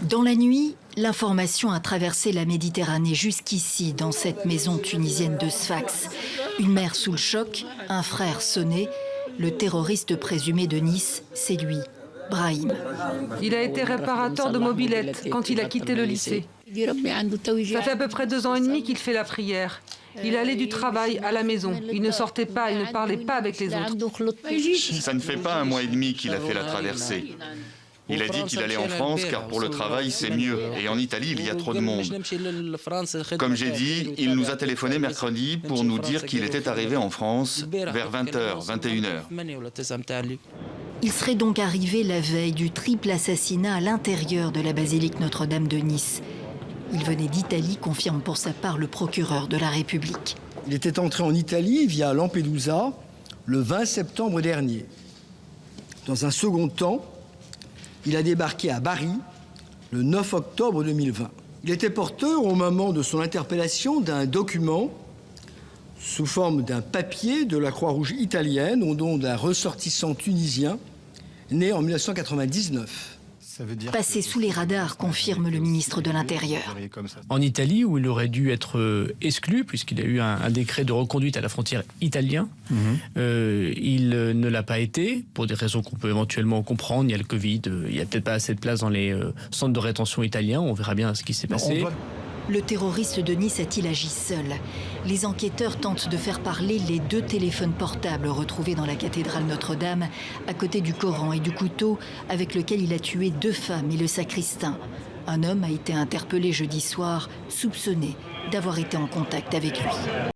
Dans la nuit, l'information a traversé la Méditerranée jusqu'ici, dans cette maison tunisienne de Sfax. Une mère sous le choc, un frère sonné. Le terroriste présumé de Nice, c'est lui, Brahim. Il a été réparateur de mobylettes quand il a quitté le lycée. Ça fait à peu près 2 ans et demi qu'il fait la prière. Il allait du travail à la maison. Il ne sortait pas, il ne parlait pas avec les autres. Ça ne fait pas 1 mois et demi qu'il a fait la traversée. Il a dit qu'il allait en France car pour le travail c'est mieux. Et en Italie il y a trop de monde. Comme j'ai dit, il nous a téléphoné mercredi pour nous dire qu'il était arrivé en France vers 20h, 21h. Il serait donc arrivé la veille du triple assassinat à l'intérieur de la basilique Notre-Dame de Nice. Il venait d'Italie, confirme pour sa part le procureur de la République. Il était entré en Italie via Lampedusa le 20 septembre dernier. Dans un second temps, il a débarqué à Bari le 9 octobre 2020. Il était porteur au moment de son interpellation d'un document sous forme d'un papier de la Croix-Rouge italienne au nom d'un ressortissant tunisien né en 1999. Passé sous les radars, confirme le ministre de l'Intérieur. En Italie, où il aurait dû être exclu, puisqu'il a eu un décret de reconduite à la frontière italien, il ne l'a pas été, pour des raisons qu'on peut éventuellement comprendre. Il y a le Covid, il n'y a peut-être pas assez de place dans les centres de rétention italiens, on verra bien ce qui s'est passé. Le terroriste de Nice a-t-il agi seul? Les enquêteurs tentent de faire parler les 2 téléphones portables retrouvés dans la cathédrale Notre-Dame, à côté du Coran et du couteau avec lequel il a tué 2 femmes et le sacristain. Un homme a été interpellé jeudi soir, soupçonné d'avoir été en contact avec lui.